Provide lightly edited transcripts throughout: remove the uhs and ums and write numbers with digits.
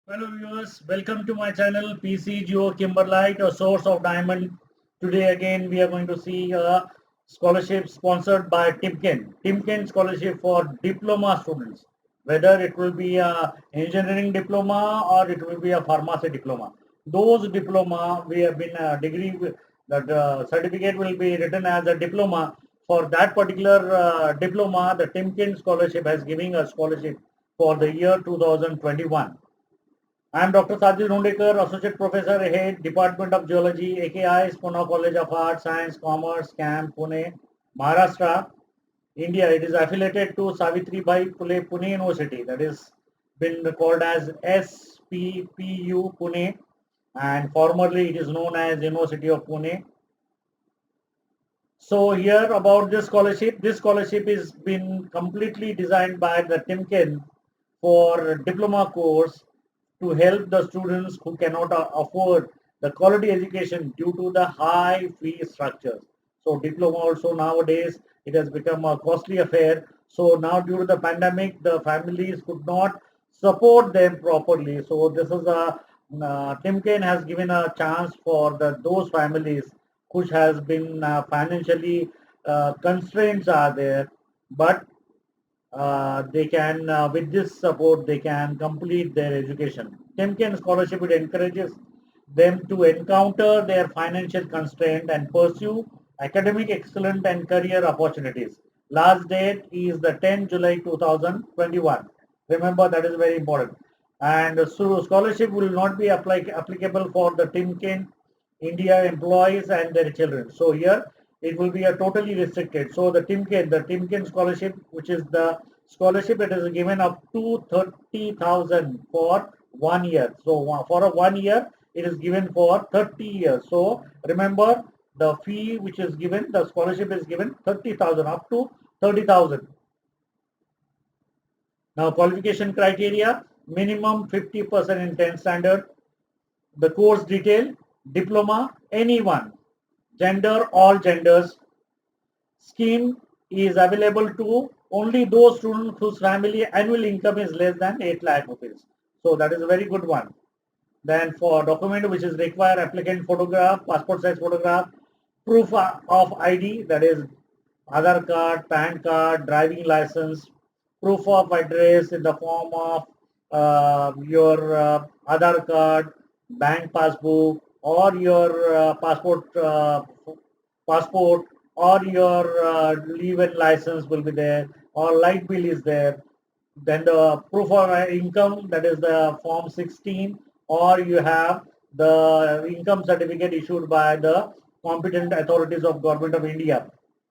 Hello viewers, welcome to my channel PC Geo Kimberlite, a source of diamond. Today again we are going to see a scholarship sponsored by Timken. Timken scholarship for diploma students, whether it will be a engineering diploma or it will be a pharmacy diploma. Those diploma we have been a degree that certificate will be written as a diploma. For that particular diploma, the Timken scholarship has given a scholarship for the year 2021. I am Dr. Sajid Hundekar, Associate Professor, Head, Department of Geology, AKI, Pune College of Arts, Science, Commerce, CAM, Pune, Maharashtra, India. It is affiliated to Savitri Bai Phule Pune University. That is been called as SPPU Pune, and formerly it is known as University of Pune. So here about this scholarship is been completely designed by the Timken for diploma course to help the students who cannot afford the quality education due to the high fee structures. So diploma also nowadays it has become a costly affair. So now due to the pandemic, the families could not support them properly. So this is a Timken has given a chance for those families which has been financially constraints are there, but they can, with this support, they can complete their education. Timken scholarship it encourages them to encounter their financial constraint and pursue academic excellence and career opportunities. Last date is the 10 July 2021. Remember that is very important. And so scholarship will not be applicable for the Timken India employees and their children. So here it will be a totally restricted. So the Timken scholarship, which is the scholarship that is given up to 30,000 for 1 year. So for a 1 year, it is given for 30 years. So remember the fee which is given, the scholarship is given 30,000 up to 30,000. Now qualification criteria, minimum 50% in 10th standard. The course detail, diploma, anyone, gender, all genders. Scheme is available to only those students whose family annual income is less than 8 lakh rupees. So that is a very good one. Then for document which is required, applicant photograph, passport size photograph, proof of ID, that is Aadhaar card, PAN card, driving license, proof of address in the form of your Aadhaar card, bank passbook, or your passport, or your leave and license will be there, or light bill is there. Then the proof of income, that is the form 16, or you have the income certificate issued by the competent authorities of Government of India,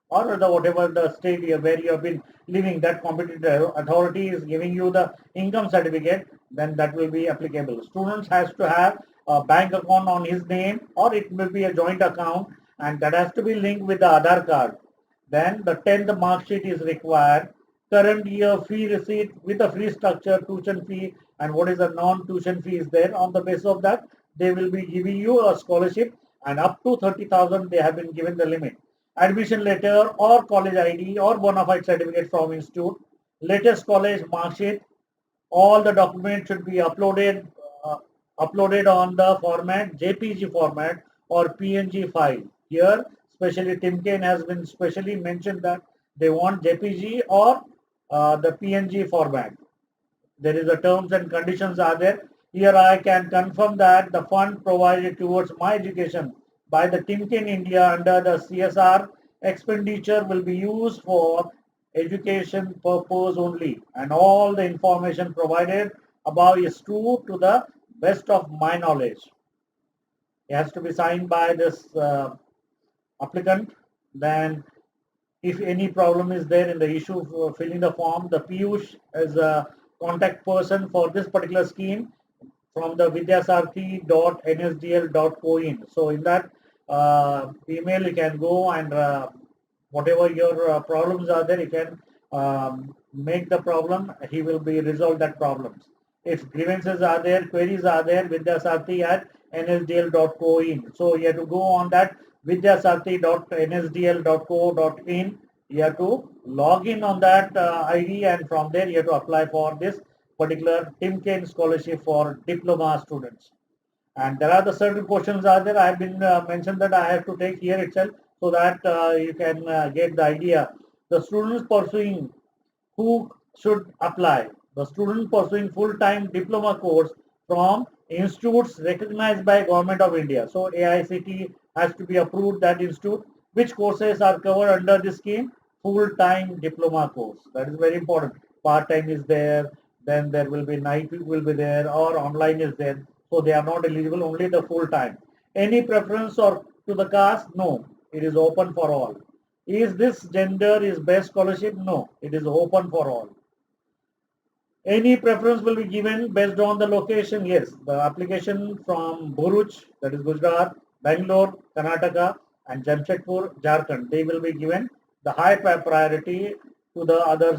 or the whatever the state where you have been living, that competent authority is giving you the income certificate, then that will be applicable. Students has to have a bank account on his name, or it will be a joint account, and that has to be linked with the Aadhaar card. Then the 10th mark sheet is required. Current year fee receipt with a free structure, tuition fee, and what is a non-tuition fee is there. On the basis of that, they will be giving you a scholarship, and up to 30,000 they have been given the limit. Admission letter or college ID or bona fide certificate from institute, latest college mark sheet, all the documents should be uh, uploaded on the format JPG format or PNG file. Here, especially Timken has been specially mentioned that they want JPG or the PNG format. There is a terms and conditions are there. Here I can confirm that the fund provided towards my education by the Timken India under the CSR expenditure will be used for education purpose only, and all the information provided above is true to the best of my knowledge. It has to be signed by this applicant. Then if any problem is there in the issue of filling the form, the Piyush is a contact person for this particular scheme from the vidyasarthi.nsdl.coin. So in that email you can go and whatever your problems are there, you can make the problem. He will be resolve that problems. If grievances are there, queries are there, vidyasarthi@nsdl.coin. So you have to go on that vidyasarthi.nsdl.co.in. You have to log in on that ID, and from there you have to apply for this particular Timken scholarship for diploma students. And there are the certain questions are there. I have been mentioned that I have to take here itself so that you can get the idea. The students pursuing who should apply. The student pursuing full-time diploma course from institutes recognized by Government of India. So AICTE has to be approved that institute. Which courses are covered under this scheme? Full-time diploma course. That is very important. Part-time is there, then there will be night will be there, or online is there. So they are not eligible, only the full-time. Any preference or to the caste? No. It is open for all. Is this gender is best scholarship? No, it is open for all. Any preference will be given based on the location? Yes, the application from Bhuruch, that is Gujarat, Bangalore, Karnataka, and Jamshedpur, Jharkhand, they will be given the high priority to the other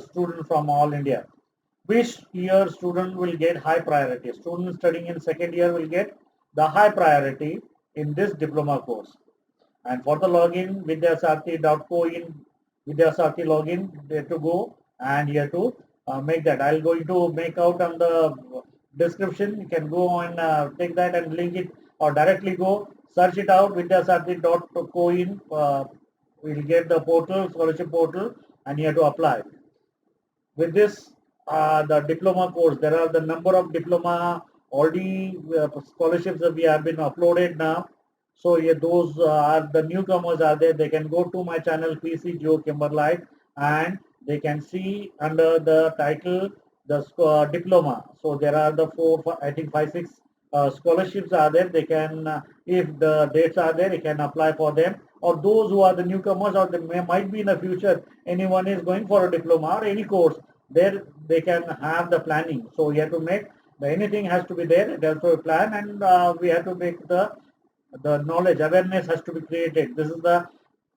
students from all India. Which year student will get high priority? Students studying in second year will get the high priority in this diploma course. And for the login, vidyasarthi.co-in, Vidyasarthi login, there to go and here to make that. I'll going to make out on the description. You can go and take that and link it or directly go search it out vidyasarthi.co-in. We'll get the portal, scholarship portal, and you have to apply. With this, the diploma course, there are the number of diploma already scholarships that we have been uploaded now. So yeah, those are the newcomers are there. They can go to my channel PC Geo Kimberlite and they can see under the title the diploma. So there are the I think 5, 6 scholarships are there. They can, if the dates are there, you can apply for them. Or those who are the newcomers or they might be in the future, anyone is going for a diploma or any course, there they can have the planning. So you have to make anything has to be there. There's a plan and we have to make the knowledge awareness has to be created. This is the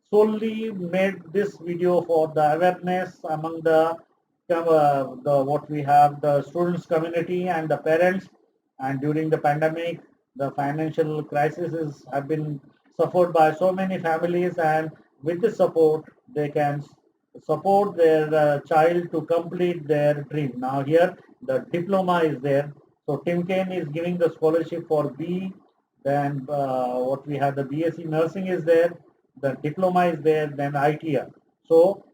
solely made this video for the awareness among the what we have the students community and the parents. And during the pandemic, the financial crises have been suffered by so many families, and with the support they can support their child to complete their dream. Now here the diploma is there. So Timken is giving the scholarship for B. Then what we have the BSc nursing is there, the diploma is there, then ITR. So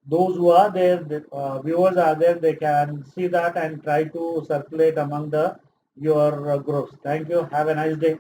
those who are there, the viewers are there, they can see that and try to circulate among the your groups. Thank you. Have a nice day.